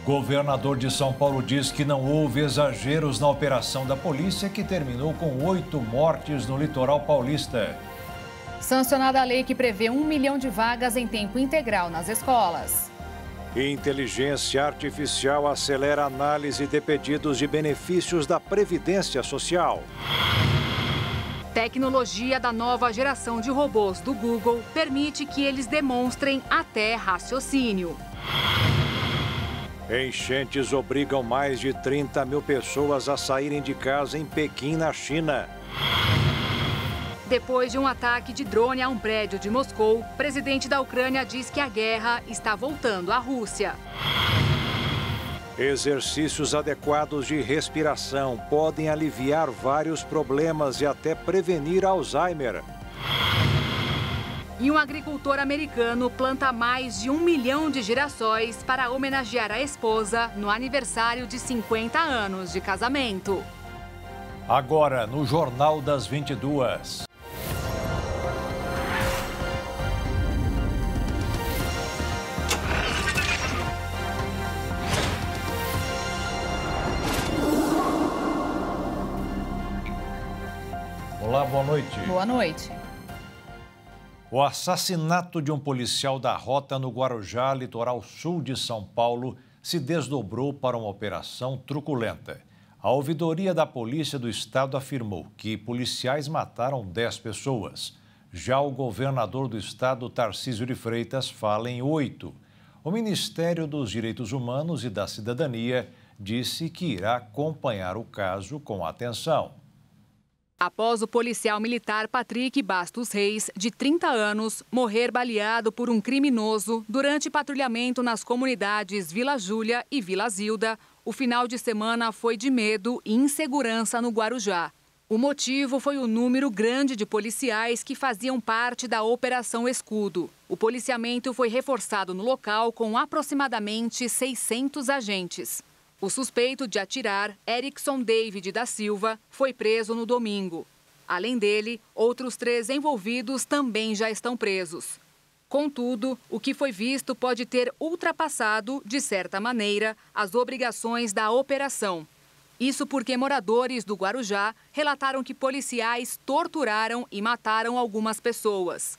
Governador de São Paulo diz que não houve exageros na operação da polícia, que terminou com 8 mortes no litoral paulista. Sancionada a lei que prevê 1 milhão de vagas em tempo integral nas escolas. Inteligência artificial acelera a análise de pedidos de benefícios da Previdência Social. Tecnologia da nova geração de robôs do Google permite que eles demonstrem até raciocínio. Enchentes obrigam mais de 30 mil pessoas a saírem de casa em Pequim, na China. Depois de um ataque de drone a um prédio de Moscou, o presidente da Ucrânia diz que a guerra está voltando à Rússia. Exercícios adequados de respiração podem aliviar vários problemas e até prevenir Alzheimer. E um agricultor americano planta mais de 1 milhão de girassóis para homenagear a esposa no aniversário de 50 anos de casamento. Agora, no Jornal das 22. Olá, boa noite. Boa noite. O assassinato de um policial da Rota no Guarujá, litoral sul de São Paulo, se desdobrou para uma operação truculenta. A ouvidoria da Polícia do Estado afirmou que policiais mataram 10 pessoas. Já o governador do Estado, Tarcísio de Freitas, fala em 8. O Ministério dos Direitos Humanos e da Cidadania disse que irá acompanhar o caso com atenção. Após o policial militar Patrick Bastos Reis, de 30 anos, morrer baleado por um criminoso durante patrulhamento nas comunidades Vila Júlia e Vila Zilda, o final de semana foi de medo e insegurança no Guarujá. O motivo foi o número grande de policiais que faziam parte da Operação Escudo. O policiamento foi reforçado no local com aproximadamente 600 agentes. O suspeito de atirar, Erickson David da Silva, foi preso no domingo. Além dele, outros 3 envolvidos também já estão presos. Contudo, o que foi visto pode ter ultrapassado, de certa maneira, as obrigações da operação. Isso porque moradores do Guarujá relataram que policiais torturaram e mataram algumas pessoas.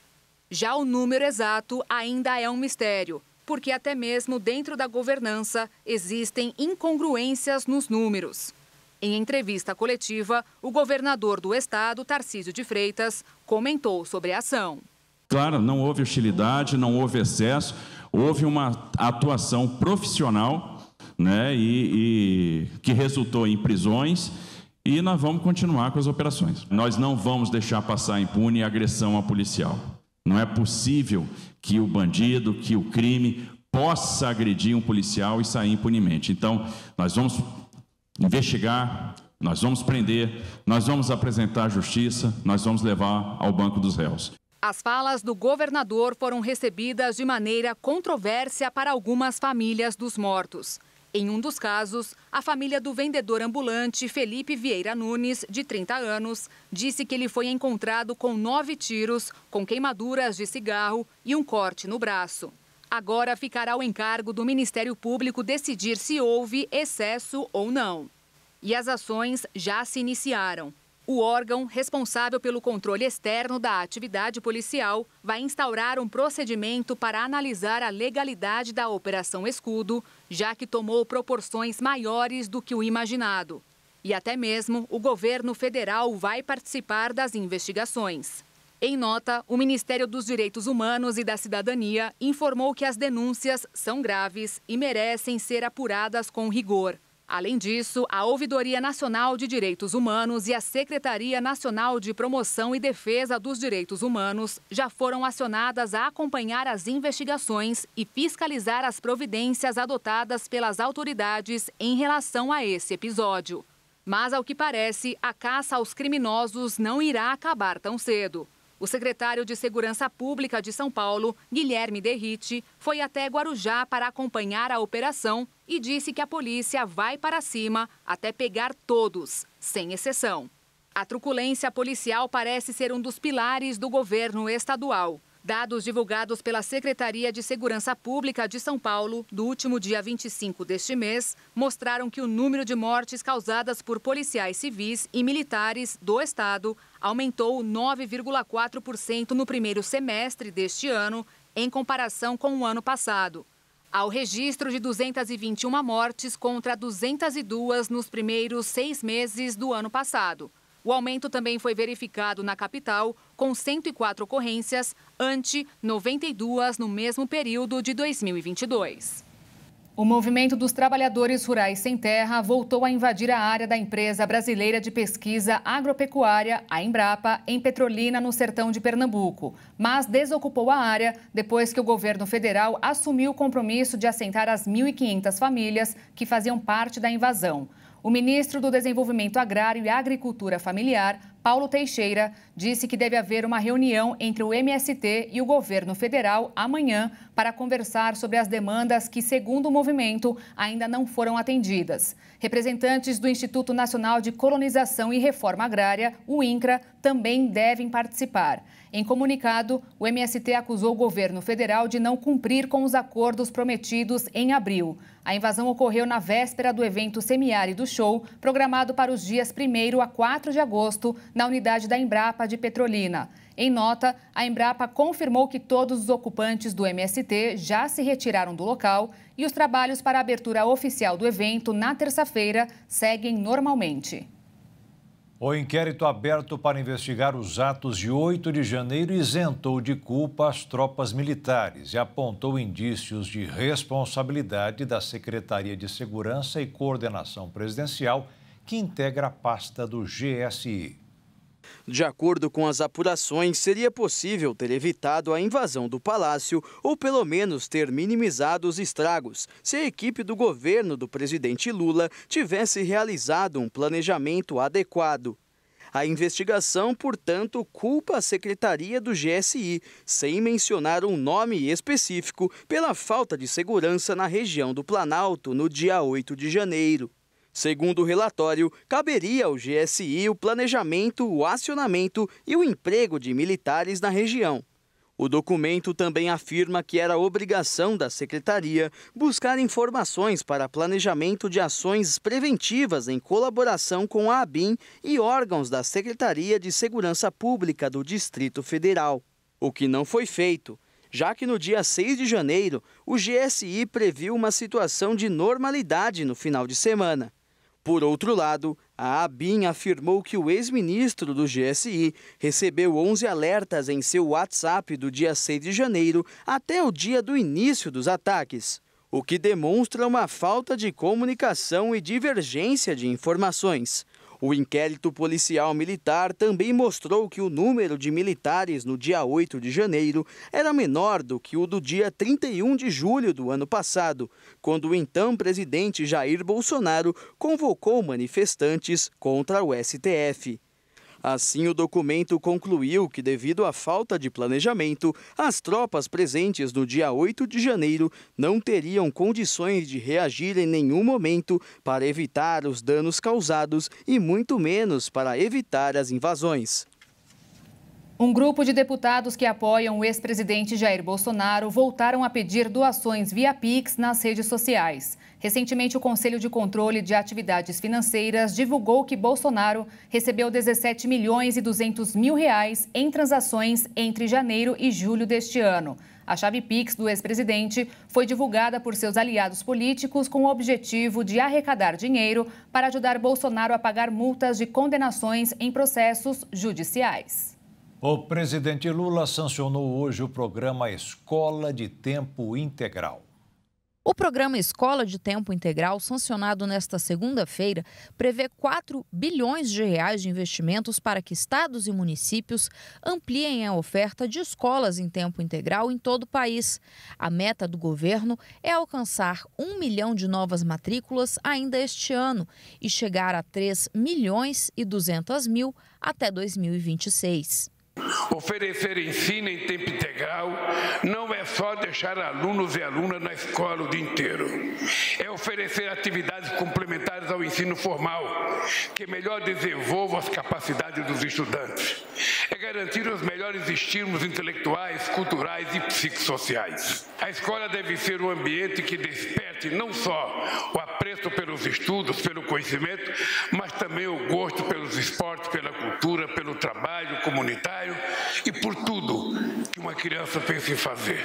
Já o número exato ainda é um mistério, porque até mesmo dentro da governança existem incongruências nos números. Em entrevista coletiva, o governador do estado, Tarcísio de Freitas, comentou sobre a ação. Claro, não houve hostilidade, não houve excesso, houve uma atuação profissional, né, e que resultou em prisões, e nós vamos continuar com as operações. Nós não vamos deixar passar impune a agressão a policial. Não é possível que o bandido, que o crime possa agredir um policial e sair impunemente. Então, nós vamos investigar, nós vamos prender, nós vamos apresentar à justiça, nós vamos levar ao banco dos réus. As falas do governador foram recebidas de maneira controvérsia para algumas famílias dos mortos. Em um dos casos, a família do vendedor ambulante Felipe Vieira Nunes, de 30 anos, disse que ele foi encontrado com 9 tiros, com queimaduras de cigarro e um corte no braço. Agora ficará ao encargo do Ministério Público decidir se houve excesso ou não. E as ações já se iniciaram. O órgão responsável pelo controle externo da atividade policial vai instaurar um procedimento para analisar a legalidade da Operação Escudo, já que tomou proporções maiores do que o imaginado. E até mesmo o governo federal vai participar das investigações. Em nota, o Ministério dos Direitos Humanos e da Cidadania informou que as denúncias são graves e merecem ser apuradas com rigor. Além disso, a Ouvidoria Nacional de Direitos Humanos e a Secretaria Nacional de Promoção e Defesa dos Direitos Humanos já foram acionadas a acompanhar as investigações e fiscalizar as providências adotadas pelas autoridades em relação a esse episódio. Mas, ao que parece, a caça aos criminosos não irá acabar tão cedo. O secretário de Segurança Pública de São Paulo, Guilherme Derrite, foi até Guarujá para acompanhar a operação e disse que a polícia vai para cima até pegar todos, sem exceção. A truculência policial parece ser um dos pilares do governo estadual. Dados divulgados pela Secretaria de Segurança Pública de São Paulo, do último dia 25 deste mês, mostraram que o número de mortes causadas por policiais civis e militares do Estado aumentou 9,4% no primeiro semestre deste ano, em comparação com o ano passado. Há o registro de 221 mortes contra 202 nos primeiros 6 meses do ano passado. O aumento também foi verificado na capital, com 104 ocorrências, ante 92 no mesmo período de 2022. O Movimento dos Trabalhadores Rurais Sem Terra voltou a invadir a área da Empresa Brasileira de Pesquisa Agropecuária, a Embrapa, em Petrolina, no sertão de Pernambuco, mas desocupou a área depois que o governo federal assumiu o compromisso de assentar as 1.500 famílias que faziam parte da invasão. O ministro do Desenvolvimento Agrário e Agricultura Familiar, Paulo Teixeira, disse que deve haver uma reunião entre o MST e o governo federal amanhã para conversar sobre as demandas que, segundo o movimento, ainda não foram atendidas. Representantes do Instituto Nacional de Colonização e Reforma Agrária, o INCRA, também devem participar. Em comunicado, o MST acusou o governo federal de não cumprir com os acordos prometidos em abril. A invasão ocorreu na véspera do evento Semiárido Show, programado para os dias 1º a 4 de agosto, na unidade da Embrapa de Petrolina. Em nota, a Embrapa confirmou que todos os ocupantes do MST já se retiraram do local e os trabalhos para a abertura oficial do evento na terça-feira seguem normalmente. O inquérito aberto para investigar os atos de 8 de janeiro isentou de culpa as tropas militares e apontou indícios de responsabilidade da Secretaria de Segurança e Coordenação Presidencial, que integra a pasta do GSI. De acordo com as apurações, seria possível ter evitado a invasão do palácio ou pelo menos ter minimizado os estragos se a equipe do governo do presidente Lula tivesse realizado um planejamento adequado. A investigação, portanto, culpa a Secretaria do GSI, sem mencionar um nome específico, pela falta de segurança na região do Planalto no dia 8 de janeiro. Segundo o relatório, caberia ao GSI o planejamento, o acionamento e o emprego de militares na região. O documento também afirma que era obrigação da Secretaria buscar informações para planejamento de ações preventivas em colaboração com a ABIN e órgãos da Secretaria de Segurança Pública do Distrito Federal. O que não foi feito, já que no dia 6 de janeiro, o GSI previu uma situação de normalidade no final de semana. Por outro lado, a ABIN afirmou que o ex-ministro do GSI recebeu 11 alertas em seu WhatsApp do dia 6 de janeiro até o dia do início dos ataques, o que demonstra uma falta de comunicação e divergência de informações. O inquérito policial militar também mostrou que o número de militares no dia 8 de janeiro era menor do que o do dia 31 de julho do ano passado, quando o então presidente Jair Bolsonaro convocou manifestantes contra o STF. Assim, o documento concluiu que, devido à falta de planejamento, as tropas presentes no dia 8 de janeiro não teriam condições de reagir em nenhum momento para evitar os danos causados e muito menos para evitar as invasões. Um grupo de deputados que apoiam o ex-presidente Jair Bolsonaro voltaram a pedir doações via Pix nas redes sociais. Recentemente, o Conselho de Controle de Atividades Financeiras divulgou que Bolsonaro recebeu 17 milhões e 200 mil reais em transações entre janeiro e julho deste ano. A chave Pix do ex-presidente foi divulgada por seus aliados políticos com o objetivo de arrecadar dinheiro para ajudar Bolsonaro a pagar multas de condenações em processos judiciais. O presidente Lula sancionou hoje o programa Escola de Tempo Integral. O programa Escola de Tempo Integral, sancionado nesta segunda-feira, prevê 4 bilhões de reais de investimentos para que estados e municípios ampliem a oferta de escolas em tempo integral em todo o país. A meta do governo é alcançar 1 milhão de novas matrículas ainda este ano e chegar a 3 milhões e 200 mil até 2026. Oferecer ensino em tempo integral não é só deixar alunos e alunas na escola o dia inteiro. É oferecer atividades complementares ao ensino formal, que melhor desenvolvam as capacidades dos estudantes. É garantir os melhores estímulos intelectuais, culturais e psicossociais. A escola deve ser um ambiente que desperte não só o apreço pelos estudos, pelo conhecimento, mas também o gosto pelos esportes, pela cultura, pelo trabalho comunitário e por tudo que uma criança pensa em fazer.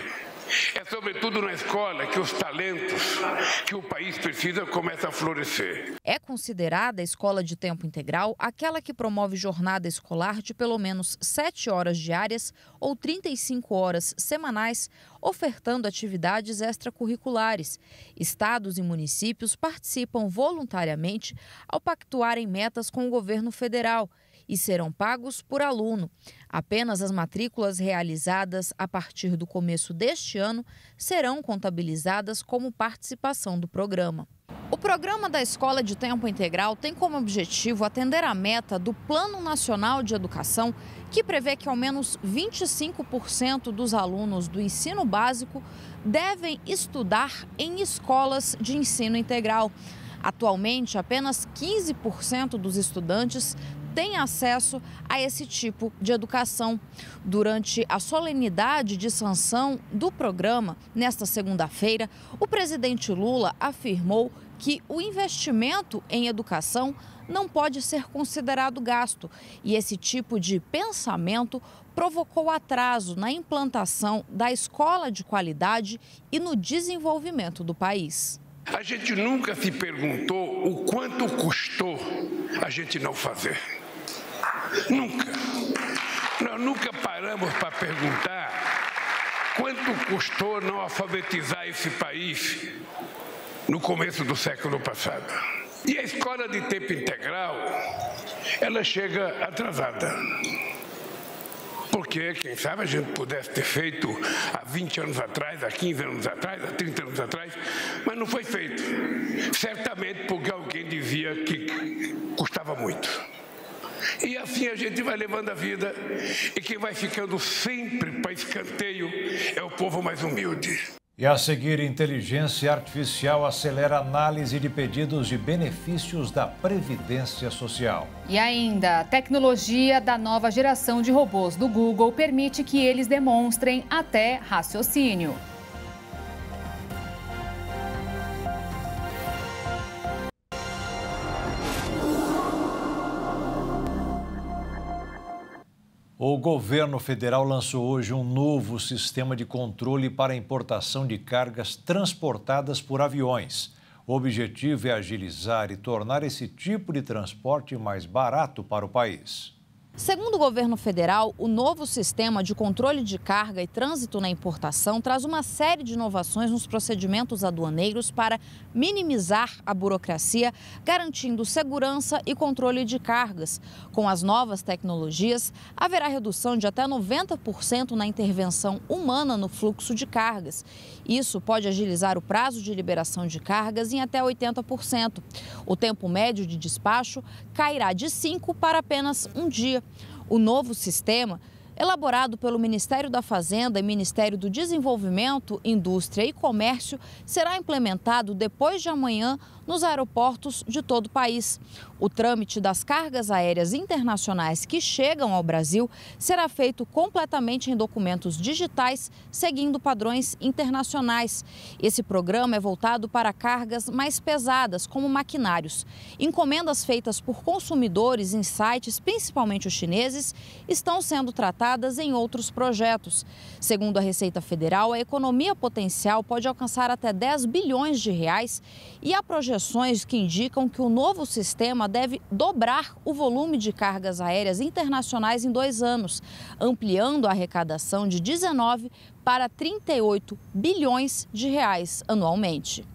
É sobretudo na escola que os talentos que o país precisa começam a florescer. É considerada a escola de tempo integral aquela que promove jornada escolar de pelo menos 7 horas diárias ou 35 horas semanais, ofertando atividades extracurriculares. Estados e municípios participam voluntariamente ao pactuarem metas com o governo federal e serão pagos por aluno. Apenas as matrículas realizadas a partir do começo deste ano serão contabilizadas como participação do programa. O programa da Escola de Tempo Integral tem como objetivo atender a meta do Plano Nacional de Educação, que prevê que ao menos 25% dos alunos do ensino básico devem estudar em escolas de ensino integral. Atualmente, apenas 15% dos estudantes têm acesso a esse tipo de educação. Durante a solenidade de sanção do programa, nesta segunda-feira, o presidente Lula afirmou que o investimento em educação não pode ser considerado gasto e esse tipo de pensamento provocou atraso na implantação da escola de qualidade e no desenvolvimento do país. A gente nunca se perguntou o quanto custou a gente não fazer. Nunca. Nós nunca paramos para perguntar quanto custou não alfabetizar esse país no começo do século passado. E a escola de tempo integral, ela chega atrasada. Porque, quem sabe, a gente pudesse ter feito há 20 anos atrás, há 15 anos atrás, há 30 anos atrás, mas não foi feito. Certamente porque alguém dizia que custava muito. E assim a gente vai levando a vida e quem vai ficando sempre para escanteio é o povo mais humilde. E a seguir, inteligência artificial acelera a análise de pedidos de benefícios da Previdência Social. E ainda, a tecnologia da nova geração de robôs do Google permite que eles demonstrem até raciocínio. O governo federal lançou hoje um novo sistema de controle para a importação de cargas transportadas por aviões. O objetivo é agilizar e tornar esse tipo de transporte mais barato para o país. Segundo o governo federal, o novo sistema de controle de carga e trânsito na importação traz uma série de inovações nos procedimentos aduaneiros para minimizar a burocracia, garantindo segurança e controle de cargas. Com as novas tecnologias, haverá redução de até 90% na intervenção humana no fluxo de cargas. Isso pode agilizar o prazo de liberação de cargas em até 80%. O tempo médio de despacho cairá de 5 para apenas um dia. O novo sistema, elaborado pelo Ministério da Fazenda e Ministério do Desenvolvimento, Indústria e Comércio, será implementado depois de amanhã nos aeroportos de todo o país. O trâmite das cargas aéreas internacionais que chegam ao Brasil será feito completamente em documentos digitais, seguindo padrões internacionais. Esse programa é voltado para cargas mais pesadas, como maquinários. Encomendas feitas por consumidores em sites, principalmente os chineses, estão sendo tratadas em outros projetos. Segundo a Receita Federal, a economia potencial pode alcançar até 10 bilhões de reais e há projeções que indicam que o novo sistema deve dobrar o volume de cargas aéreas internacionais em 2 anos, ampliando a arrecadação de 19 para 38 bilhões de reais anualmente.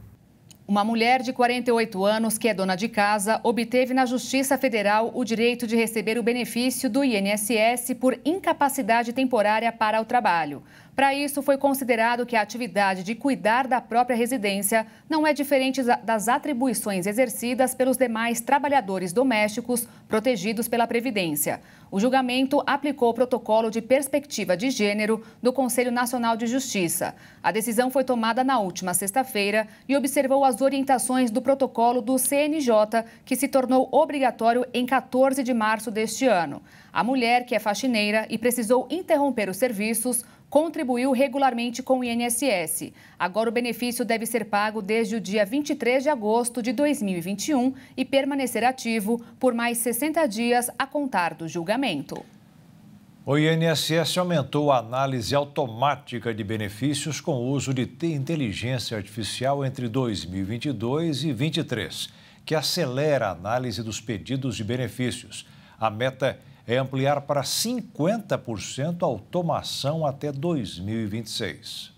Uma mulher de 48 anos, que é dona de casa, obteve na Justiça Federal o direito de receber o benefício do INSS por incapacidade temporária para o trabalho. Para isso, foi considerado que a atividade de cuidar da própria residência não é diferente das atribuições exercidas pelos demais trabalhadores domésticos protegidos pela Previdência. O julgamento aplicou o protocolo de perspectiva de gênero do Conselho Nacional de Justiça. A decisão foi tomada na última sexta-feira e observou as orientações do protocolo do CNJ, que se tornou obrigatório em 14 de março deste ano. A mulher, que é faxineira e precisou interromper os serviços, contribuiu regularmente com o INSS. Agora o benefício deve ser pago desde o dia 23 de agosto de 2021 e permanecer ativo por mais 60 dias a contar do julgamento. O INSS aumentou a análise automática de benefícios com o uso de inteligência artificial entre 2022 e 2023, que acelera a análise dos pedidos de benefícios. A meta é ampliar para 50% a automação até 2026.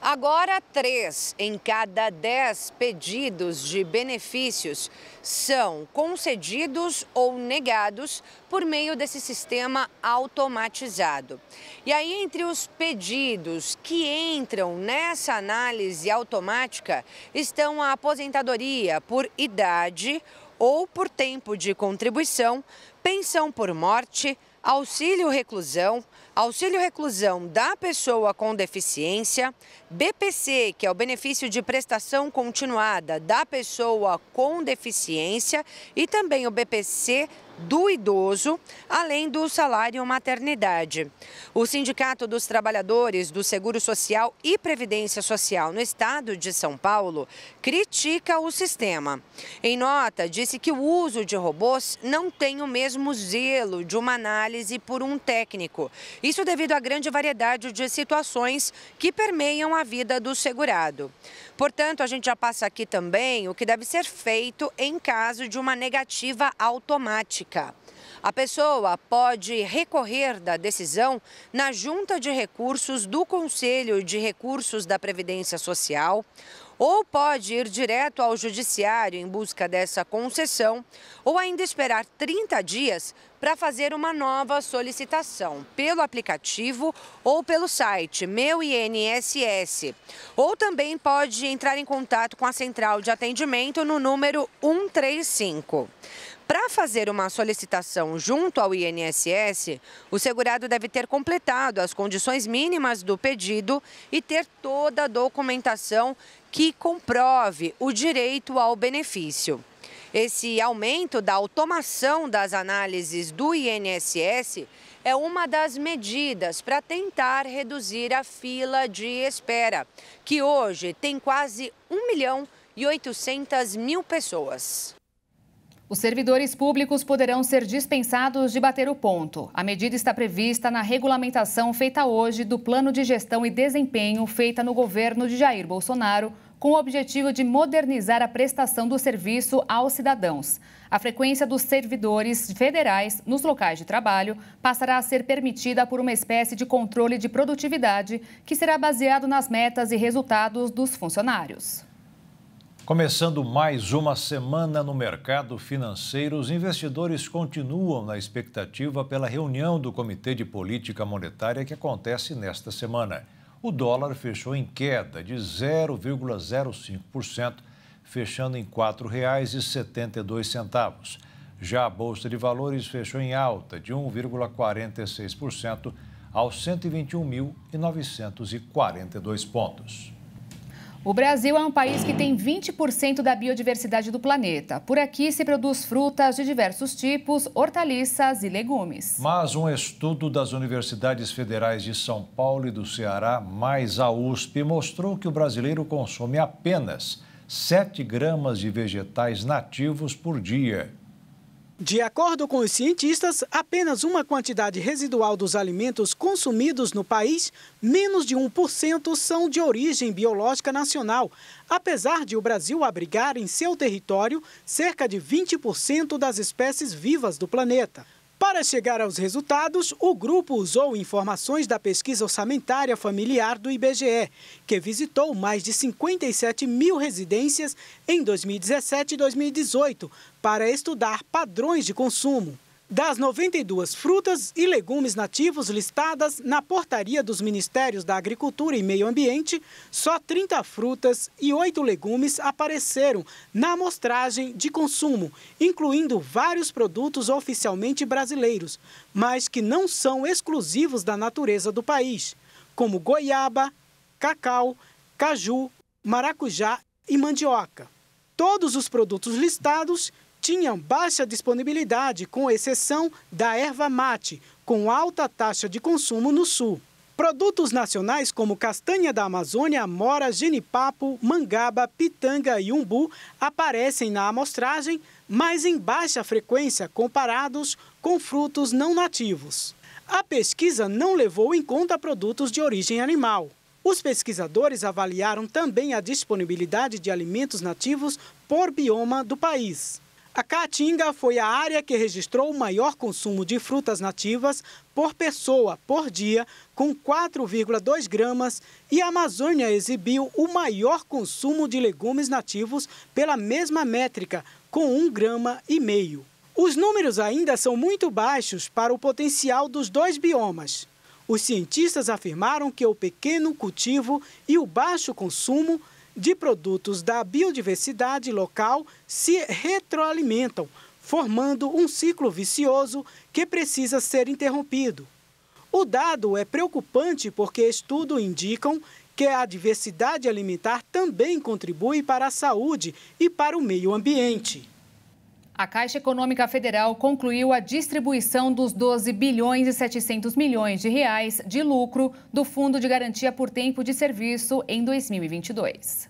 Agora, 3 em cada 10 pedidos de benefícios são concedidos ou negados por meio desse sistema automatizado. E aí, entre os pedidos que entram nessa análise automática estão a aposentadoria por idade ou por tempo de contribuição, pensão por morte, auxílio reclusão da pessoa com deficiência, BPC, que é o benefício de prestação continuada da pessoa com deficiência, e também o BPC do idoso, além do salário maternidade. O Sindicato dos Trabalhadores do Seguro Social e Previdência Social no estado de São Paulo critica o sistema. Em nota, disse que o uso de robôs não tem o mesmo zelo de uma análise por um técnico. Isso devido à grande variedade de situações que permeiam a vida do segurado. Portanto, a gente já passa aqui também o que deve ser feito em caso de uma negativa automática. A pessoa pode recorrer da decisão na Junta de Recursos do Conselho de Recursos da Previdência Social, ou pode ir direto ao Judiciário em busca dessa concessão, ou ainda esperar 30 dias para fazer uma nova solicitação pelo aplicativo ou pelo site Meu INSS. Ou também pode entrar em contato com a central de atendimento no número 135. Para fazer uma solicitação junto ao INSS, o segurado deve ter completado as condições mínimas do pedido e ter toda a documentação que comprove o direito ao benefício. Esse aumento da automação das análises do INSS é uma das medidas para tentar reduzir a fila de espera, que hoje tem quase 1.800.000 pessoas. Os servidores públicos poderão ser dispensados de bater o ponto. A medida está prevista na regulamentação feita hoje do Plano de Gestão e Desempenho feita no governo de Jair Bolsonaro, com o objetivo de modernizar a prestação do serviço aos cidadãos. A frequência dos servidores federais nos locais de trabalho passará a ser permitida por uma espécie de controle de produtividade que será baseado nas metas e resultados dos funcionários. Começando mais uma semana no mercado financeiro, os investidores continuam na expectativa pela reunião do Comitê de Política Monetária que acontece nesta semana. O dólar fechou em queda de 0,05%, fechando em R$ 4,72. Já a Bolsa de Valores fechou em alta de 1,46% aos 121.942 pontos. O Brasil é um país que tem 20% da biodiversidade do planeta. Por aqui se produz frutas de diversos tipos, hortaliças e legumes. Mas um estudo das universidades federais de São Paulo e do Ceará, mais a USP, mostrou que o brasileiro consome apenas 7 gramas de vegetais nativos por dia. De acordo com os cientistas, apenas uma quantidade residual dos alimentos consumidos no país, menos de 1%, são de origem biológica nacional, apesar de o Brasil abrigar em seu território cerca de 20% das espécies vivas do planeta. Para chegar aos resultados, o grupo usou informações da pesquisa orçamentária familiar do IBGE, que visitou mais de 57 mil residências em 2017 e 2018, para estudar padrões de consumo. Das 92 frutas e legumes nativos listadas na portaria dos Ministérios da Agricultura e Meio Ambiente, só 30 frutas e 8 legumes apareceram na amostragem de consumo, incluindo vários produtos oficialmente brasileiros, mas que não são exclusivos da natureza do país, como goiaba, cacau, caju, maracujá e mandioca. Todos os produtos listados tinham baixa disponibilidade, com exceção da erva mate, com alta taxa de consumo no sul. Produtos nacionais como castanha da Amazônia, amora, jenipapo, mangaba, pitanga e umbu aparecem na amostragem, mas em baixa frequência comparados com frutos não nativos. A pesquisa não levou em conta produtos de origem animal. Os pesquisadores avaliaram também a disponibilidade de alimentos nativos por bioma do país. A Caatinga foi a área que registrou o maior consumo de frutas nativas por pessoa por dia, com 4,2 gramas, e a Amazônia exibiu o maior consumo de legumes nativos pela mesma métrica, com 1,5 grama. Os números ainda são muito baixos para o potencial dos dois biomas. Os cientistas afirmaram que o pequeno cultivo e o baixo consumo de produtos da biodiversidade local se retroalimentam, formando um ciclo vicioso que precisa ser interrompido. O dado é preocupante porque estudos indicam que a diversidade alimentar também contribui para a saúde e para o meio ambiente. A Caixa Econômica Federal concluiu a distribuição dos 12 bilhões e 700 milhões de reais de lucro do Fundo de Garantia por Tempo de Serviço em 2022.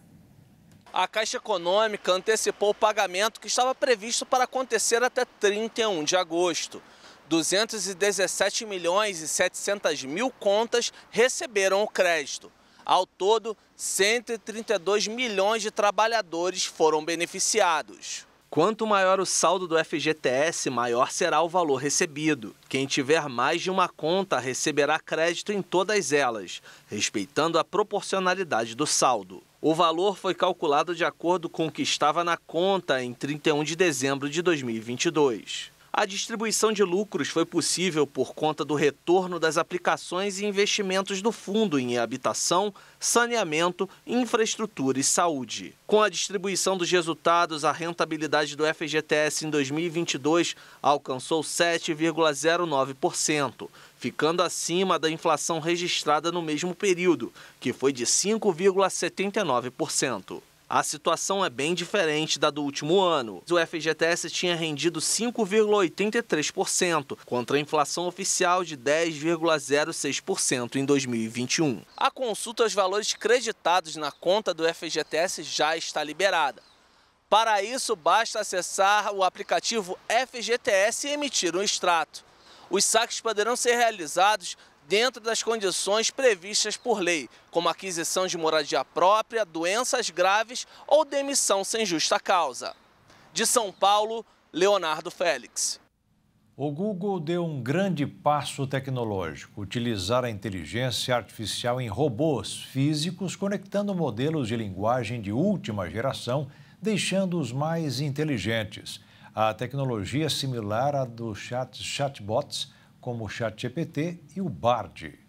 A Caixa Econômica antecipou o pagamento que estava previsto para acontecer até 31 de agosto. 217 milhões e 700 mil contas receberam o crédito. Ao todo, 132 milhões de trabalhadores foram beneficiados. Quanto maior o saldo do FGTS, maior será o valor recebido. Quem tiver mais de uma conta receberá crédito em todas elas, respeitando a proporcionalidade do saldo. O valor foi calculado de acordo com o que estava na conta em 31 de dezembro de 2022. A distribuição de lucros foi possível por conta do retorno das aplicações e investimentos do fundo em habitação, saneamento, infraestrutura e saúde. Com a distribuição dos resultados, a rentabilidade do FGTS em 2022 alcançou 7,09%, ficando acima da inflação registrada no mesmo período, que foi de 5,79%. A situação é bem diferente da do último ano. O FGTS tinha rendido 5,83%, contra a inflação oficial de 10,06% em 2021. A consulta aos valores creditados na conta do FGTS já está liberada. Para isso, basta acessar o aplicativo FGTS e emitir um extrato. Os saques poderão ser realizados dentro das condições previstas por lei, como aquisição de moradia própria, doenças graves ou demissão sem justa causa. De São Paulo, Leonardo Félix. O Google deu um grande passo tecnológico, utilizar a inteligência artificial em robôs físicos, conectando modelos de linguagem de última geração, deixando-os mais inteligentes. A tecnologia é similar à dos chatbots, como o ChatGPT e o Bard.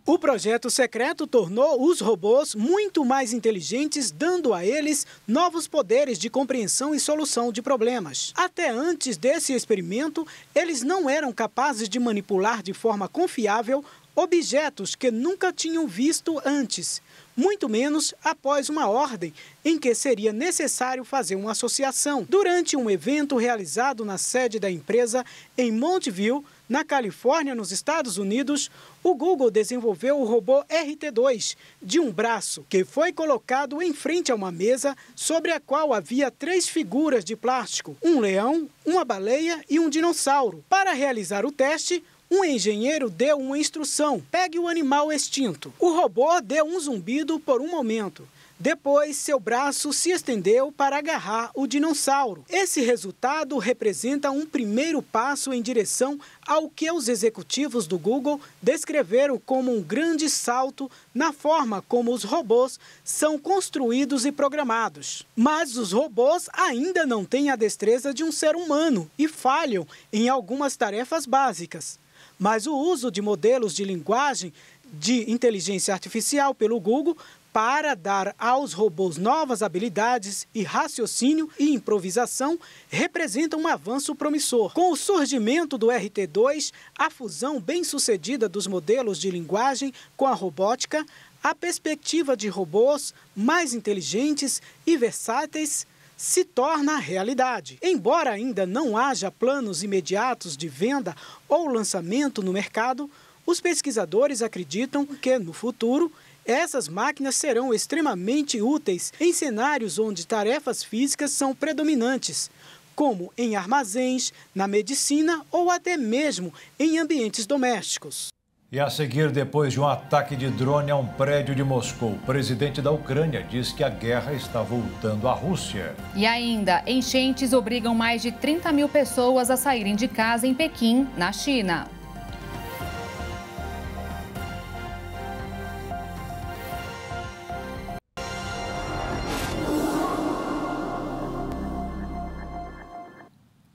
O projeto secreto tornou os robôs muito mais inteligentes, dando a eles novos poderes de compreensão e solução de problemas. Até antes desse experimento, eles não eram capazes de manipular de forma confiável objetos que nunca tinham visto antes, muito menos após uma ordem em que seria necessário fazer uma associação. Durante um evento realizado na sede da empresa em Mountain View, na Califórnia, nos Estados Unidos, o Google desenvolveu o robô RT2, de um braço, que foi colocado em frente a uma mesa sobre a qual havia 3 figuras de plástico, um leão, uma baleia e um dinossauro. Para realizar o teste, um engenheiro deu uma instrução: pegue o animal extinto. O robô deu um zumbido por um momento. Depois, seu braço se estendeu para agarrar o dinossauro. Esse resultado representa um primeiro passo em direção ao que os executivos do Google descreveram como um grande salto na forma como os robôs são construídos e programados. Mas os robôs ainda não têm a destreza de um ser humano e falham em algumas tarefas básicas. Mas o uso de modelos de linguagem de inteligência artificial pelo Google para dar aos robôs novas habilidades e raciocínio e improvisação representa um avanço promissor. Com o surgimento do RT2, a fusão bem-sucedida dos modelos de linguagem com a robótica, a perspectiva de robôs mais inteligentes e versáteis se torna realidade. Embora ainda não haja planos imediatos de venda ou lançamento no mercado, os pesquisadores acreditam que, no futuro, essas máquinas serão extremamente úteis em cenários onde tarefas físicas são predominantes, como em armazéns, na medicina ou até mesmo em ambientes domésticos. E a seguir, depois de um ataque de drone a um prédio de Moscou, o presidente da Ucrânia diz que a guerra está voltando à Rússia. E ainda, enchentes obrigam mais de 30 mil pessoas a saírem de casa em Pequim, na China.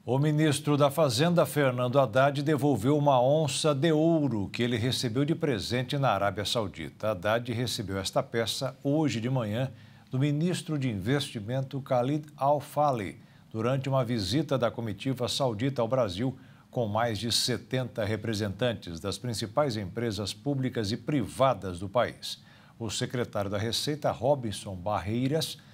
O ministro da Fazenda, Fernando Haddad, devolveu uma onça de ouro que ele recebeu de presente na Arábia Saudita. Haddad recebeu esta peça hoje de manhã do ministro de Investimento Khalid Al-Falih, durante uma visita da comitiva saudita ao Brasil, com mais de 70 representantes das principais empresas públicas e privadas do país. O secretário da Receita, Robson Barreirinhas,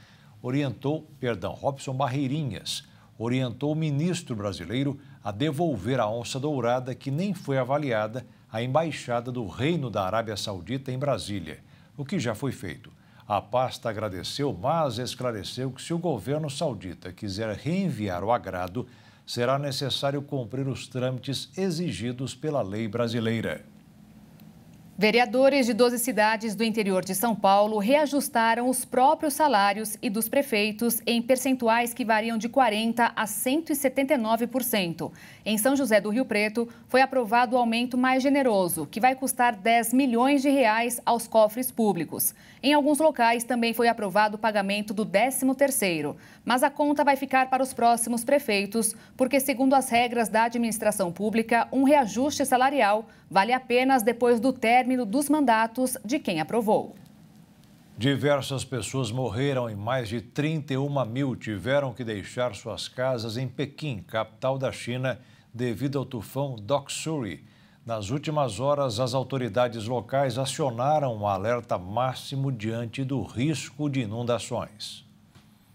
orientou o ministro brasileiro a devolver a onça dourada que nem foi avaliada à Embaixada do Reino da Arábia Saudita em Brasília, o que já foi feito. A pasta agradeceu, mas esclareceu que se o governo saudita quiser reenviar o agrado, será necessário cumprir os trâmites exigidos pela lei brasileira. Vereadores de 12 cidades do interior de São Paulo reajustaram os próprios salários e dos prefeitos em percentuais que variam de 40% a 179%. Em São José do Rio Preto, foi aprovado o aumento mais generoso, que vai custar R$10 milhões aos cofres públicos. Em alguns locais também foi aprovado o pagamento do 13º, mas a conta vai ficar para os próximos prefeitos, porque, segundo as regras da administração pública, um reajuste salarial vale apenas depois do término dos mandatos de quem aprovou. Diversas pessoas morreram e mais de 31 mil tiveram que deixar suas casas em Pequim, capital da China, devido ao tufão Doksuri. Nas últimas horas, as autoridades locais acionaram um alerta máximo diante do risco de inundações.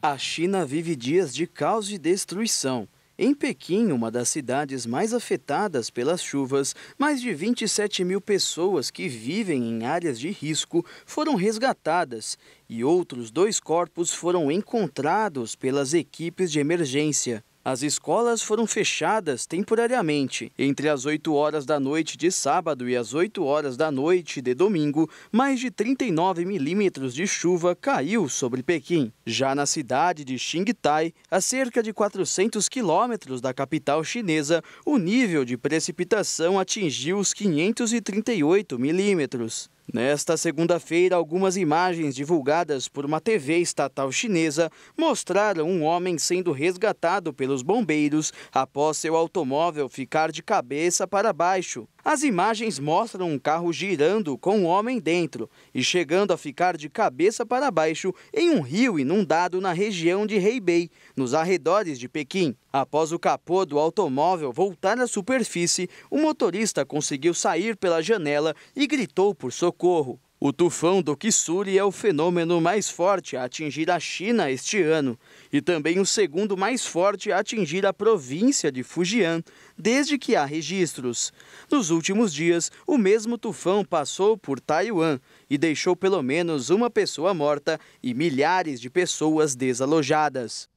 A China vive dias de caos e destruição. Em Pequim, uma das cidades mais afetadas pelas chuvas, mais de 27 mil pessoas que vivem em áreas de risco foram resgatadas e outros 2 corpos foram encontrados pelas equipes de emergência. As escolas foram fechadas temporariamente. Entre as 8 horas da noite de sábado e as 8 horas da noite de domingo, mais de 39 milímetros de chuva caiu sobre Pequim. Já na cidade de Qingdai, a cerca de 400 quilômetros da capital chinesa, o nível de precipitação atingiu os 538 milímetros. Nesta segunda-feira, algumas imagens divulgadas por uma TV estatal chinesa mostraram um homem sendo resgatado pelos bombeiros após seu automóvel ficar de cabeça para baixo. As imagens mostram um carro girando com um homem dentro e chegando a ficar de cabeça para baixo em um rio inundado na região de Hebei, nos arredores de Pequim. Após o capô do automóvel voltar à superfície, o motorista conseguiu sair pela janela e gritou por socorro. O tufão Doksuri é o fenômeno mais forte a atingir a China este ano e também o segundo mais forte a atingir a província de Fujian, desde que há registros. Nos últimos dias, o mesmo tufão passou por Taiwan e deixou pelo menos uma pessoa morta e milhares de pessoas desalojadas.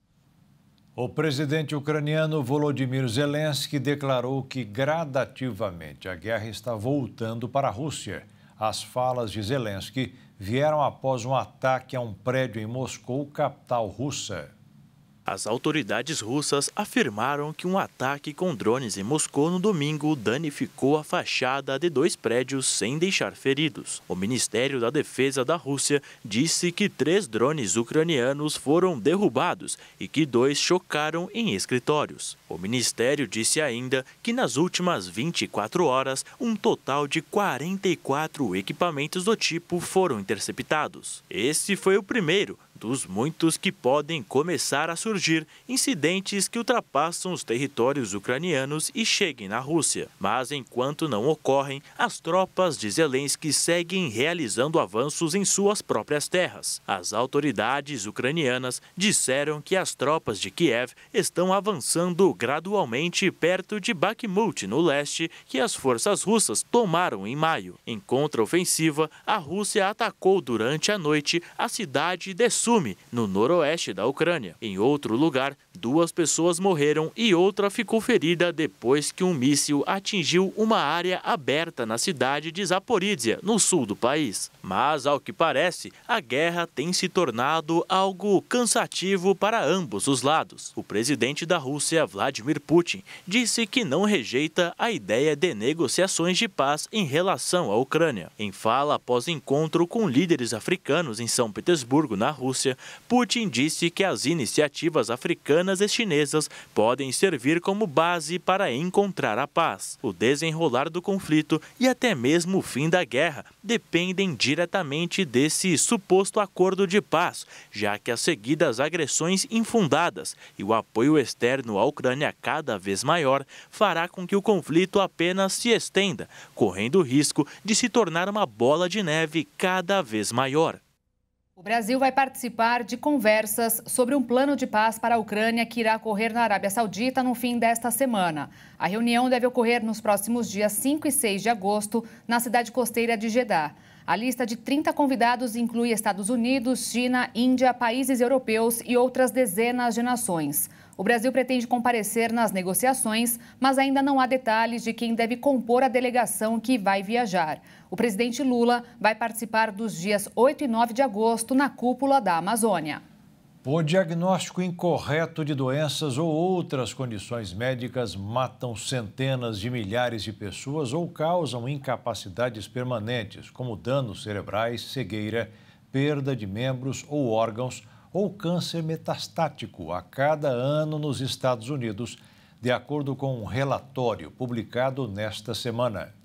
O presidente ucraniano Volodymyr Zelensky declarou que gradativamente a guerra está voltando para a Rússia. As falas de Zelensky vieram após um ataque a um prédio em Moscou, capital russa. As autoridades russas afirmaram que um ataque com drones em Moscou no domingo danificou a fachada de 2 prédios sem deixar feridos. O Ministério da Defesa da Rússia disse que 3 drones ucranianos foram derrubados e que 2 chocaram em escritórios. O Ministério disse ainda que nas últimas 24 horas, um total de 44 equipamentos do tipo foram interceptados. Esse foi o primeiro dos muitos que podem começar a surgir incidentes que ultrapassam os territórios ucranianos e cheguem na Rússia. Mas enquanto não ocorrem, as tropas de Zelensky seguem realizando avanços em suas próprias terras. As autoridades ucranianas disseram que as tropas de Kiev estão avançando gradualmente perto de Bakhmut, no leste, que as forças russas tomaram em maio. Em contraofensiva, a Rússia atacou durante a noite a cidade de Sumy, no noroeste da Ucrânia. Em outro lugar, 2 pessoas morreram e outra ficou ferida depois que um míssil atingiu uma área aberta na cidade de Zaporizhia, no sul do país. Mas, ao que parece, a guerra tem se tornado algo cansativo para ambos os lados. O presidente da Rússia, Vladimir Putin, disse que não rejeita a ideia de negociações de paz em relação à Ucrânia. Em fala após encontro com líderes africanos em São Petersburgo, na Rússia, Putin disse que as iniciativas africanas e chinesas podem servir como base para encontrar a paz. O desenrolar do conflito e até mesmo o fim da guerra dependem diretamente desse suposto acordo de paz, já que as seguidas agressões infundadas e o apoio externo à Ucrânia cada vez maior fará com que o conflito apenas se estenda, correndo o risco de se tornar uma bola de neve cada vez maior. O Brasil vai participar de conversas sobre um plano de paz para a Ucrânia que irá ocorrer na Arábia Saudita no fim desta semana. A reunião deve ocorrer nos próximos dias 5 e 6 de agosto, na cidade costeira de Jeddah. A lista de 30 convidados inclui Estados Unidos, China, Índia, países europeus e outras dezenas de nações. O Brasil pretende comparecer nas negociações, mas ainda não há detalhes de quem deve compor a delegação que vai viajar. O presidente Lula vai participar dos dias 8 e 9 de agosto na cúpula da Amazônia. O diagnóstico incorreto de doenças ou outras condições médicas matam centenas de milhares de pessoas ou causam incapacidades permanentes, como danos cerebrais, cegueira, perda de membros ou órgãos ou câncer metastático a cada ano nos Estados Unidos, de acordo com um relatório publicado nesta semana.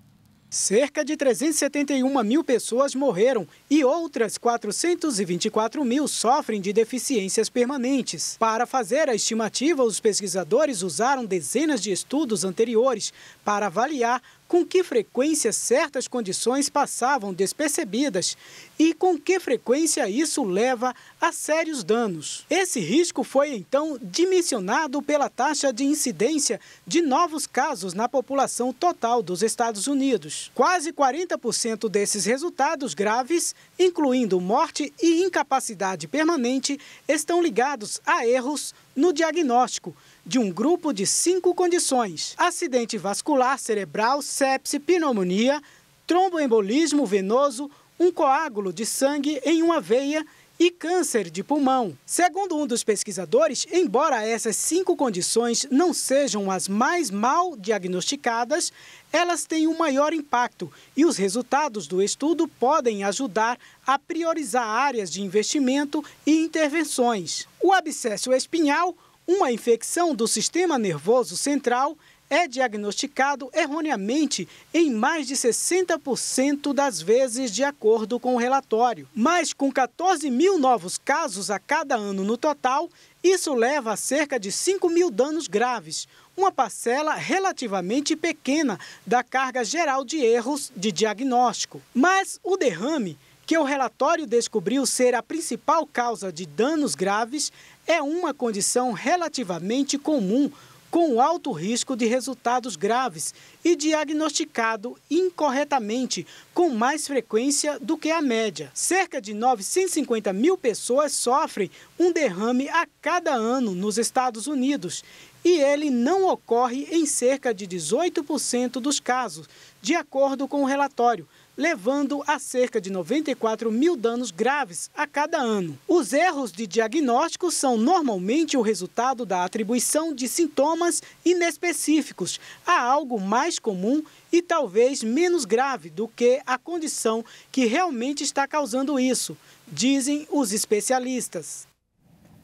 Cerca de 371 mil pessoas morreram e outras 424 mil sofrem de deficiências permanentes. Para fazer a estimativa, os pesquisadores usaram dezenas de estudos anteriores para avaliar com que frequência certas condições passavam despercebidas e com que frequência isso leva a sérios danos. Esse risco foi, então, dimensionado pela taxa de incidência de novos casos na população total dos Estados Unidos. Quase 40% desses resultados graves, incluindo morte e incapacidade permanente, estão ligados a erros no diagnóstico de um grupo de 5 condições: acidente vascular cerebral, sepse, pneumonia, tromboembolismo venoso, um coágulo de sangue em uma veia e câncer de pulmão. Segundo um dos pesquisadores, embora essas 5 condições não sejam as mais mal diagnosticadas, elas têm um maior impacto e os resultados do estudo podem ajudar a priorizar áreas de investimento e intervenções. O abscesso espinhal, uma infecção do sistema nervoso central, é diagnosticado erroneamente em mais de 60% das vezes, de acordo com o relatório. Mas com 14 mil novos casos a cada ano no total, isso leva a cerca de 5 mil danos graves, uma parcela relativamente pequena da carga geral de erros de diagnóstico. Mas o derrame, que o relatório descobriu ser a principal causa de danos graves, é uma condição relativamente comum, com alto risco de resultados graves e diagnosticado incorretamente, com mais frequência do que a média. Cerca de 950 mil pessoas sofrem um derrame a cada ano nos Estados Unidos e ele não ocorre em cerca de 18% dos casos, de acordo com o relatório, levando a cerca de 94 mil danos graves a cada ano. Os erros de diagnóstico são normalmente o resultado da atribuição de sintomas inespecíficos a algo mais comum e talvez menos grave do que a condição que realmente está causando isso, dizem os especialistas.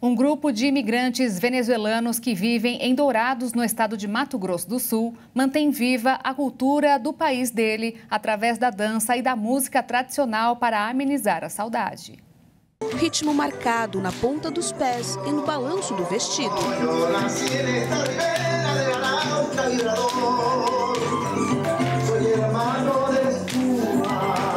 Um grupo de imigrantes venezuelanos que vivem em Dourados, no estado de Mato Grosso do Sul, mantém viva a cultura do país dele através da dança e da música tradicional para amenizar a saudade. Ritmo marcado na ponta dos pés e no balanço do vestido.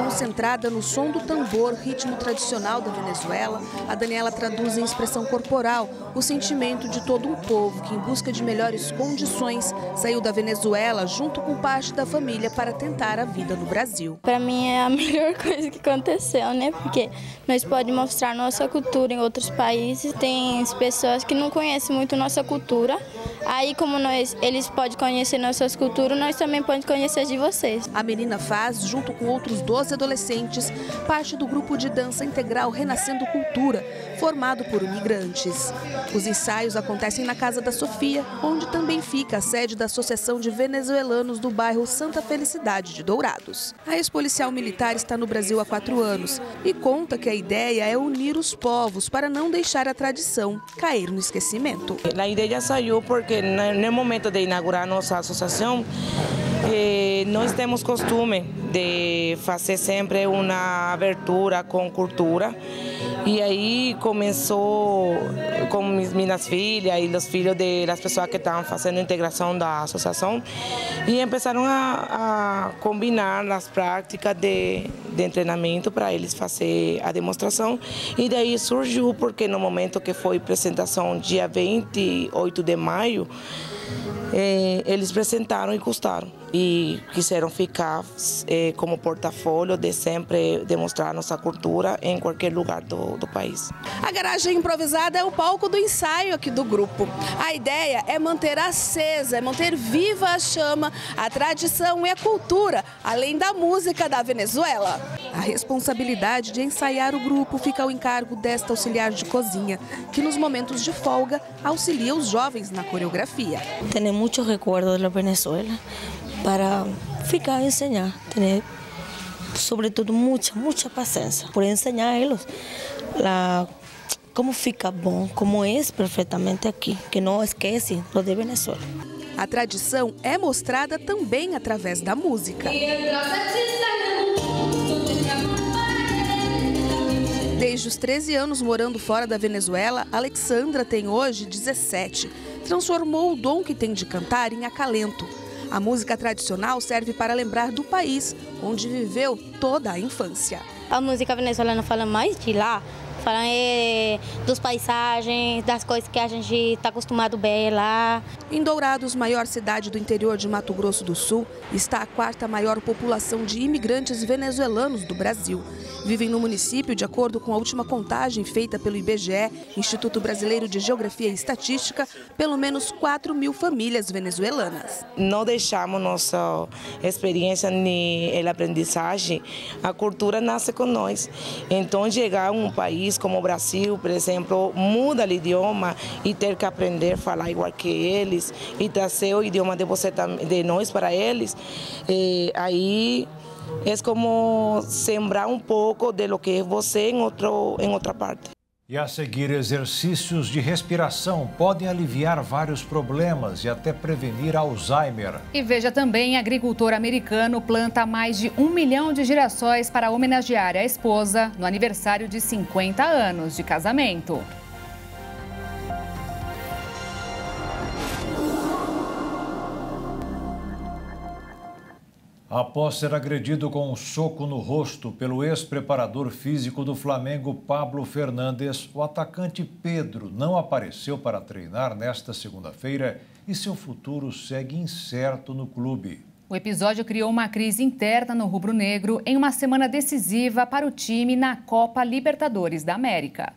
Concentrada no som do tambor, ritmo tradicional da Venezuela, a Daniela traduz em expressão corporal o sentimento de todo um povo que, em busca de melhores condições, saiu da Venezuela junto com parte da família para tentar a vida no Brasil. Para mim é a melhor coisa que aconteceu, né? Porque nós podemos mostrar nossa cultura em outros países. Tem pessoas que não conhecem muito nossa cultura. Aí, como eles podem conhecer nossas culturas, nós também podemos conhecer de vocês. A menina faz, junto com outros 12 adolescentes, parte do grupo de dança integral Renascendo Cultura, formado por imigrantes. Os ensaios acontecem na Casa da Sofia, onde também fica a sede da Associação de Venezuelanos do bairro Santa Felicidade de Dourados. A ex-policial militar está no Brasil há 4 anos e conta que a ideia é unir os povos para não deixar a tradição cair no esquecimento. A ideia saiu porque no momento de inaugurar nossa associação, nós temos costume de fazer sempre uma abertura com cultura. E aí começou com minhas filhas e os filhos das pessoas que estavam fazendo a integração da associação e começaram a combinar as práticas de treinamento para eles fazer a demonstração. E daí surgiu porque no momento que foi apresentação dia 28 de maio, eles apresentaram e gostaram e quiseram ficar como portfólio de sempre demonstrar nossa cultura em qualquer lugar do país. A garagem improvisada é o palco do ensaio aqui do grupo. A ideia é manter acesa, é manter viva a chama, a tradição e a cultura, além da música da Venezuela. A responsabilidade de ensaiar o grupo fica ao encargo desta auxiliar de cozinha, que nos momentos de folga auxilia os jovens na coreografia. Tenho muitos recuerdos da Venezuela para ficar a ensinar, ter sobretudo muita paciência por ensinar a eles como fica bom, como é perfeitamente aqui, que não esquece lo de Venezuela. A tradição é mostrada também através da música. Desde os 13 anos morando fora da Venezuela, Alexandra tem hoje 17. Transformou o dom que tem de cantar em acalento. A música tradicional serve para lembrar do país, onde viveu toda a infância. A música venezuelana fala mais de lá, fala dos paisagens, das coisas que a gente está acostumado a ver lá. Em Dourados, maior cidade do interior de Mato Grosso do Sul, está a 4ª maior população de imigrantes venezuelanos do Brasil. Vivem no município, de acordo com a última contagem feita pelo IBGE, Instituto Brasileiro de Geografia e Estatística, pelo menos 4 mil famílias venezuelanas. Não deixamos nossa experiência nem a aprendizagem, a cultura nasce com nós. Então, chegar a um país como o Brasil, por exemplo, muda o idioma e ter que aprender a falar igual que eles e trazer o idioma de nós para eles, aí é como sembrar um pouco de lo que é você em outra parte. E a seguir, exercícios de respiração podem aliviar vários problemas e até prevenir Alzheimer. E veja também, agricultor americano planta mais de 1 milhão de girassóis para homenagear a esposa no aniversário de 50 anos de casamento. Após ser agredido com um soco no rosto pelo ex-preparador físico do Flamengo, Pablo Fernandes, o atacante Pedro não apareceu para treinar nesta segunda-feira e seu futuro segue incerto no clube. O episódio criou uma crise interna no rubro-negro em uma semana decisiva para o time na Copa Libertadores da América.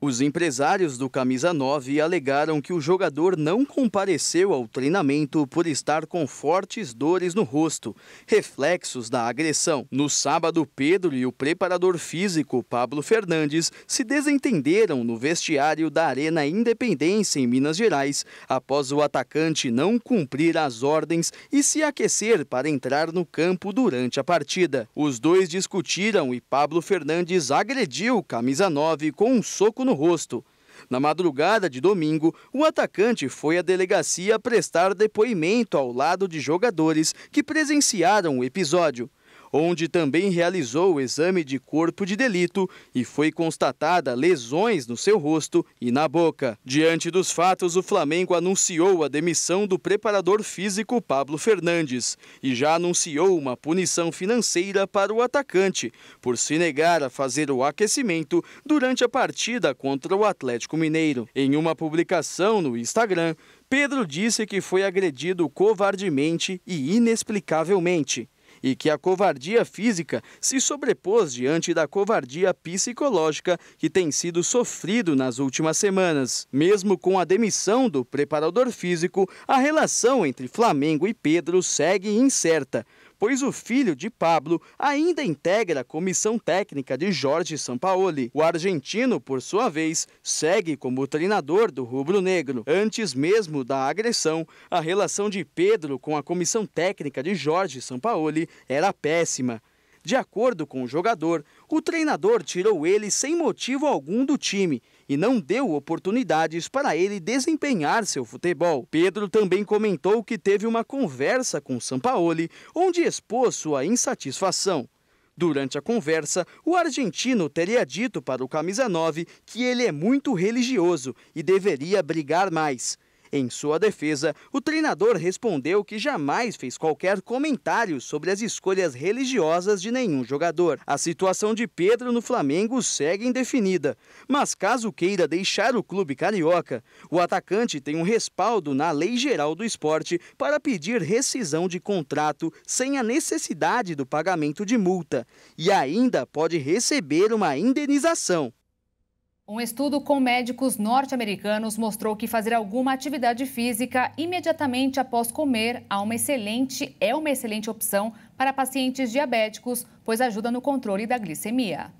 Os empresários do Camisa 9 alegaram que o jogador não compareceu ao treinamento por estar com fortes dores no rosto, reflexos da agressão. No sábado, Pedro e o preparador físico Pablo Fernandes se desentenderam no vestiário da Arena Independência, em Minas Gerais, após o atacante não cumprir as ordens e se aquecer para entrar no campo durante a partida. Os dois discutiram e Pablo Fernandes agrediu o Camisa 9 com um soco no rosto. Na madrugada de domingo, o atacante foi à delegacia prestar depoimento ao lado de jogadores que presenciaram o episódio, onde também realizou o exame de corpo de delito e foi constatada lesões no seu rosto e na boca. Diante dos fatos, o Flamengo anunciou a demissão do preparador físico Pablo Fernandes e já anunciou uma punição financeira para o atacante por se negar a fazer o aquecimento durante a partida contra o Atlético Mineiro. Em uma publicação no Instagram, Pedro disse que foi agredido covardemente e inexplicavelmente, e que a covardia física se sobrepôs diante da covardia psicológica que tem sido sofrido nas últimas semanas. Mesmo com a demissão do preparador físico, a relação entre Flamengo e Pedro segue incerta, pois o filho de Pablo ainda integra a comissão técnica de Jorge Sampaoli. O argentino, por sua vez, segue como treinador do rubro-negro. Antes mesmo da agressão, a relação de Pedro com a comissão técnica de Jorge Sampaoli era péssima. De acordo com o jogador, o treinador tirou ele sem motivo algum do time e não deu oportunidades para ele desempenhar seu futebol. Pedro também comentou que teve uma conversa com Sampaoli, onde expôs sua insatisfação. Durante a conversa, o argentino teria dito para o Camisa 9 que ele é muito religioso e deveria brigar mais. Em sua defesa, o treinador respondeu que jamais fez qualquer comentário sobre as escolhas religiosas de nenhum jogador. A situação de Pedro no Flamengo segue indefinida, mas caso queira deixar o clube carioca, o atacante tem um respaldo na Lei Geral do Esporte para pedir rescisão de contrato sem a necessidade do pagamento de multa e ainda pode receber uma indenização. Um estudo com médicos norte-americanos mostrou que fazer alguma atividade física imediatamente após comer é uma excelente opção para pacientes diabéticos, pois ajuda no controle da glicemia.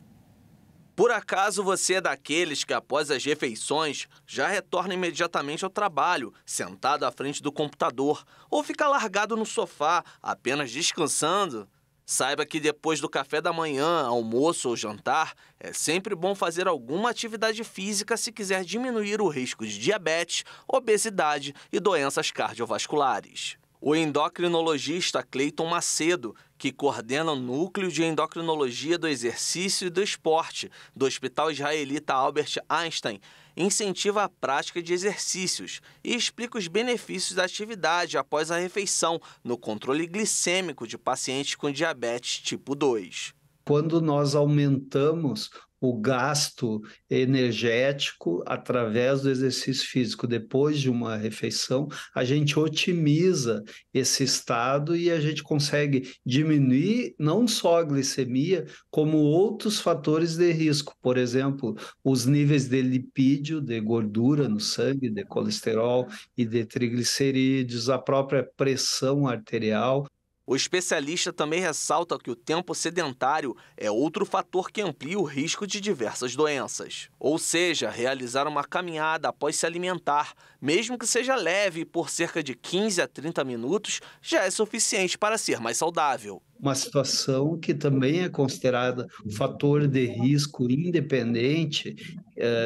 Por acaso você é daqueles que após as refeições já retorna imediatamente ao trabalho, sentado à frente do computador, ou fica largado no sofá, apenas descansando? Saiba que depois do café da manhã, almoço ou jantar, é sempre bom fazer alguma atividade física se quiser diminuir o risco de diabetes, obesidade e doenças cardiovasculares. O endocrinologista Cleiton Macedo, que coordena o Núcleo de Endocrinologia do Exercício e do Esporte do Hospital Israelita Albert Einstein, incentiva a prática de exercícios e explica os benefícios da atividade após a refeição no controle glicêmico de pacientes com diabetes tipo 2. Quando nós aumentamos o gasto energético através do exercício físico depois de uma refeição, a gente otimiza esse estado e a gente consegue diminuir não só a glicemia, como outros fatores de risco. Por exemplo, os níveis de lipídio, de gordura no sangue, de colesterol e de triglicerídeos, a própria pressão arterial. O especialista também ressalta que o tempo sedentário é outro fator que amplia o risco de diversas doenças. Ou seja, realizar uma caminhada após se alimentar, mesmo que seja leve por cerca de 15 a 30 minutos, já é suficiente para ser mais saudável. Uma situação que também é considerada um fator de risco independente,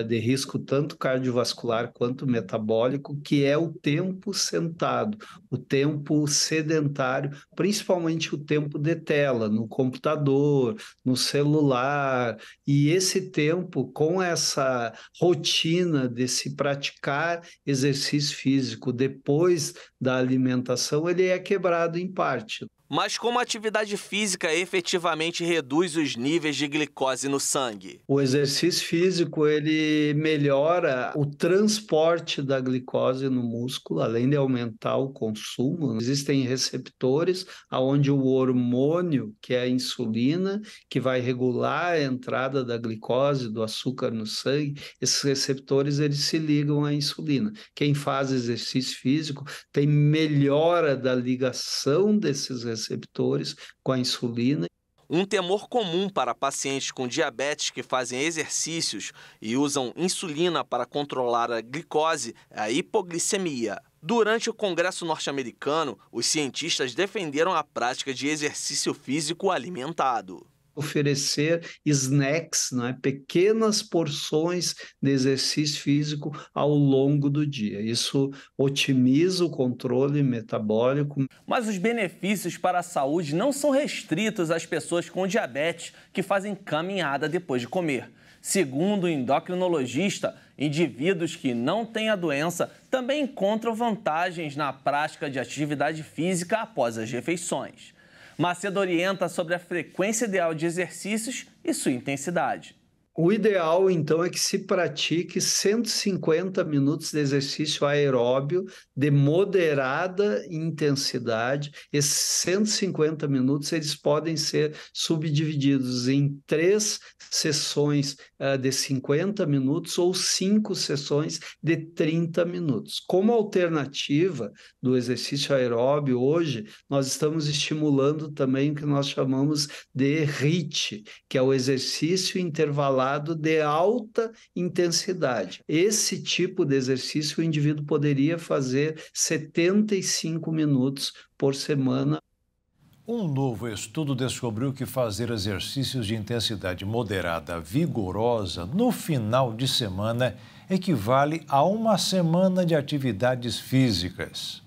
de risco tanto cardiovascular quanto metabólico, que é o tempo sentado, o tempo sedentário, principalmente o tempo de tela, no computador, no celular. E esse tempo, com essa rotina de se praticar exercício físico depois da alimentação, ele é quebrado em parte. Mas como a atividade física efetivamente reduz os níveis de glicose no sangue? O exercício físico, ele melhora o transporte da glicose no músculo, além de aumentar o consumo. Existem receptores onde o hormônio, que é a insulina, que vai regular a entrada da glicose, do açúcar no sangue, esses receptores eles se ligam à insulina. Quem faz exercício físico tem melhora da ligação desses receptores com a insulina. Um temor comum para pacientes com diabetes que fazem exercícios e usam insulina para controlar a glicose é a hipoglicemia. Durante o Congresso norte-americano, os cientistas defenderam a prática de exercício físico alimentado. Oferecer snacks, pequenas porções de exercício físico ao longo do dia. Isso otimiza o controle metabólico. Mas os benefícios para a saúde não são restritos às pessoas com diabetes que fazem caminhada depois de comer. Segundo o endocrinologista, indivíduos que não têm a doença também encontram vantagens na prática de atividade física após as refeições. Macedo orienta sobre a frequência ideal de exercícios e sua intensidade. O ideal, então, é que se pratique 150 minutos de exercício aeróbio de moderada intensidade. Esses 150 minutos eles podem ser subdivididos em 3 sessões de 50 minutos ou 5 sessões de 30 minutos. Como alternativa do exercício aeróbio, hoje nós estamos estimulando também o que nós chamamos de HIIT, que é o exercício intervalado de alta intensidade. Esse tipo de exercício o indivíduo poderia fazer 75 minutos por semana. Um novo estudo descobriu que fazer exercícios de intensidade moderada vigorosa no final de semana equivale a uma semana de atividades físicas.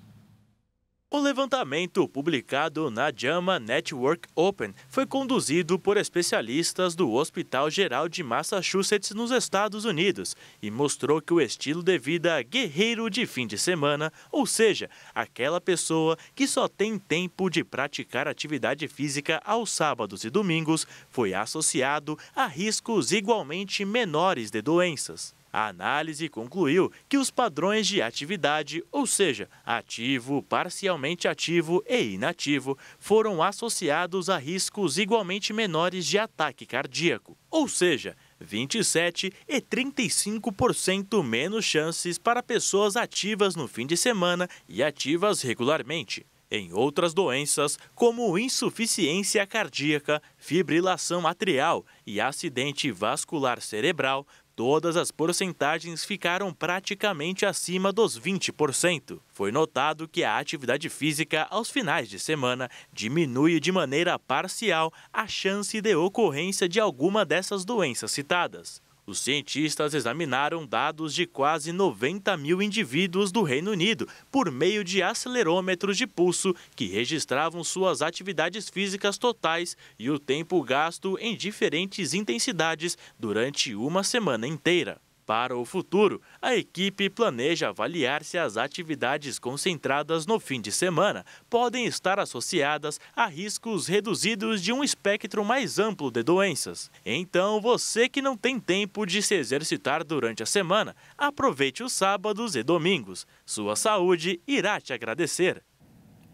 O levantamento, publicado na JAMA Network Open, foi conduzido por especialistas do Hospital Geral de Massachusetts, nos Estados Unidos, e mostrou que o estilo de vida guerreiro de fim de semana, ou seja, aquela pessoa que só tem tempo de praticar atividade física aos sábados e domingos, foi associado a riscos igualmente menores de doenças. A análise concluiu que os padrões de atividade, ou seja, ativo, parcialmente ativo e inativo, foram associados a riscos igualmente menores de ataque cardíaco, ou seja, 27% e 35% menos chances para pessoas ativas no fim de semana e ativas regularmente. Em outras doenças, como insuficiência cardíaca, fibrilação atrial e acidente vascular cerebral, todas as porcentagens ficaram praticamente acima dos 20%. Foi notado que a atividade física aos finais de semana diminui de maneira parcial a chance de ocorrência de alguma dessas doenças citadas. Os cientistas examinaram dados de quase 90 mil indivíduos do Reino Unido por meio de acelerômetros de pulso que registravam suas atividades físicas totais e o tempo gasto em diferentes intensidades durante uma semana inteira. Para o futuro, a equipe planeja avaliar se as atividades concentradas no fim de semana podem estar associadas a riscos reduzidos de um espectro mais amplo de doenças. Então, você que não tem tempo de se exercitar durante a semana, aproveite os sábados e domingos. Sua saúde irá te agradecer.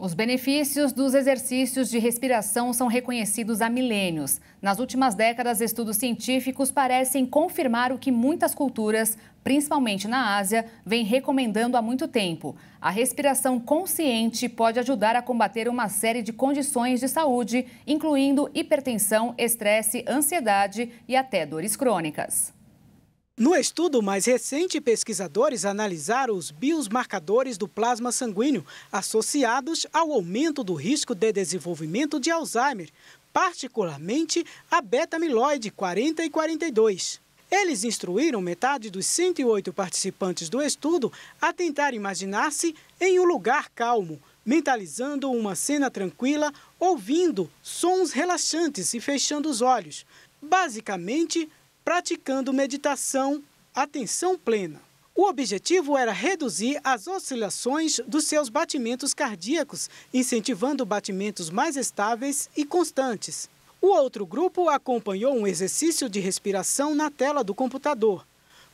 Os benefícios dos exercícios de respiração são reconhecidos há milênios. Nas últimas décadas, estudos científicos parecem confirmar o que muitas culturas, principalmente na Ásia, vêm recomendando há muito tempo. A respiração consciente pode ajudar a combater uma série de condições de saúde, incluindo hipertensão, estresse, ansiedade e até dores crônicas. No estudo mais recente, pesquisadores analisaram os biomarcadores do plasma sanguíneo associados ao aumento do risco de desenvolvimento de Alzheimer, particularmente a beta-amiloide 40 e 42. Eles instruíram metade dos 108 participantes do estudo a tentar imaginar-se em um lugar calmo, mentalizando uma cena tranquila, ouvindo sons relaxantes e fechando os olhos. Basicamente, praticando meditação, atenção plena. O objetivo era reduzir as oscilações dos seus batimentos cardíacos, incentivando batimentos mais estáveis e constantes. O outro grupo acompanhou um exercício de respiração na tela do computador.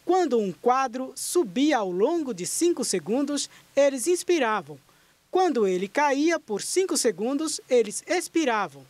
Quando um quadro subia ao longo de 5 segundos, eles inspiravam. Quando ele caía por 5 segundos, eles expiravam.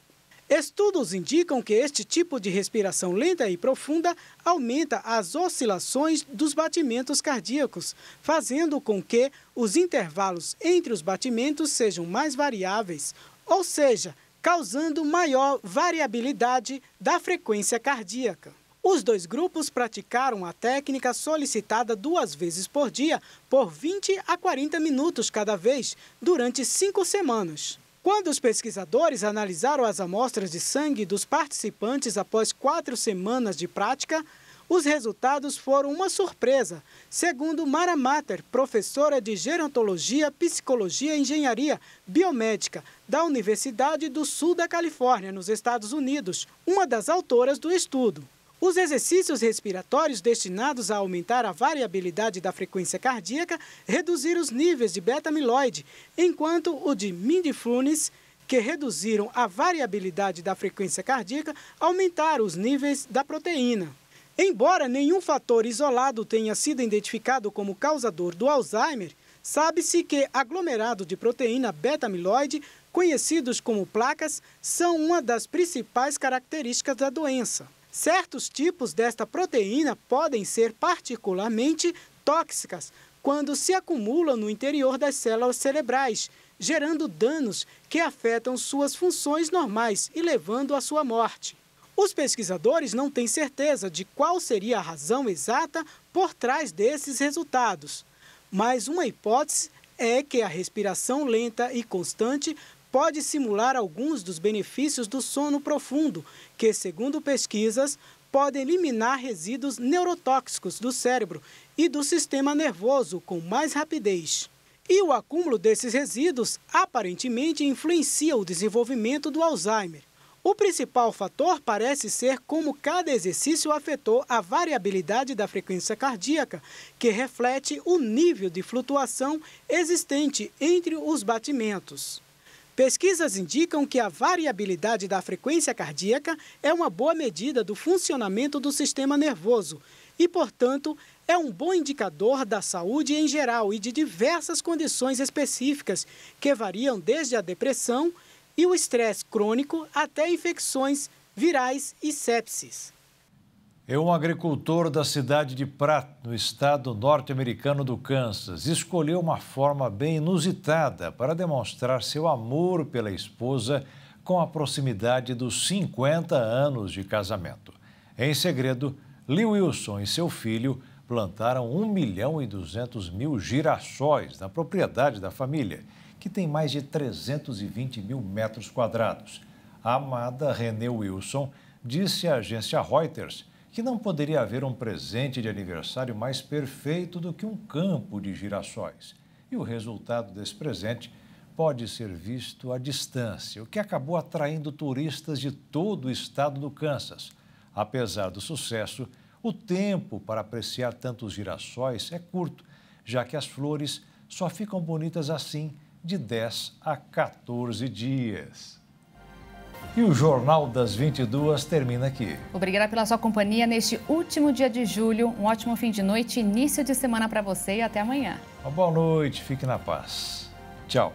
Estudos indicam que este tipo de respiração lenta e profunda aumenta as oscilações dos batimentos cardíacos, fazendo com que os intervalos entre os batimentos sejam mais variáveis, ou seja, causando maior variabilidade da frequência cardíaca. Os 2 grupos praticaram a técnica solicitada 2 vezes por dia, por 20 a 40 minutos cada vez, durante 5 semanas. Quando os pesquisadores analisaram as amostras de sangue dos participantes após 4 semanas de prática, os resultados foram uma surpresa, segundo Mara Mater, professora de Gerontologia, Psicologia e Engenharia Biomédica da Universidade do Sul da Califórnia, nos Estados Unidos, uma das autoras do estudo. Os exercícios respiratórios destinados a aumentar a variabilidade da frequência cardíaca reduziram os níveis de beta-amiloide, enquanto o de mindfulness, que reduziram a variabilidade da frequência cardíaca, aumentaram os níveis da proteína. Embora nenhum fator isolado tenha sido identificado como causador do Alzheimer, sabe-se que aglomerado de proteína beta-amiloide, conhecidos como placas, são uma das principais características da doença. Certos tipos desta proteína podem ser particularmente tóxicas quando se acumulam no interior das células cerebrais, gerando danos que afetam suas funções normais e levando à sua morte. Os pesquisadores não têm certeza de qual seria a razão exata por trás desses resultados, mas uma hipótese é que a respiração lenta e constante pode simular alguns dos benefícios do sono profundo, que, segundo pesquisas, podem eliminar resíduos neurotóxicos do cérebro e do sistema nervoso com mais rapidez. E o acúmulo desses resíduos aparentemente influencia o desenvolvimento do Alzheimer. O principal fator parece ser como cada exercício afetou a variabilidade da frequência cardíaca, que reflete o nível de flutuação existente entre os batimentos. Pesquisas indicam que a variabilidade da frequência cardíaca é uma boa medida do funcionamento do sistema nervoso e, portanto, é um bom indicador da saúde em geral e de diversas condições específicas, que variam desde a depressão e o estresse crônico até infecções virais e sepsis. Um agricultor da cidade de Pratt, no estado norte-americano do Kansas, escolheu uma forma bem inusitada para demonstrar seu amor pela esposa com a proximidade dos 50 anos de casamento. Em segredo, Lee Wilson e seu filho plantaram 1.200.000 girassóis na propriedade da família, que tem mais de 320 mil metros quadrados. A amada Renee Wilson disse à agência Reuters que não poderia haver um presente de aniversário mais perfeito do que um campo de girassóis. E o resultado desse presente pode ser visto à distância, o que acabou atraindo turistas de todo o estado do Kansas. Apesar do sucesso, o tempo para apreciar tantos girassóis é curto, já que as flores só ficam bonitas assim de 10 a 14 dias. E o Jornal das 22 termina aqui. Obrigada pela sua companhia neste último dia de julho. Um ótimo fim de noite, início de semana para você e até amanhã. Uma boa noite, fique na paz. Tchau.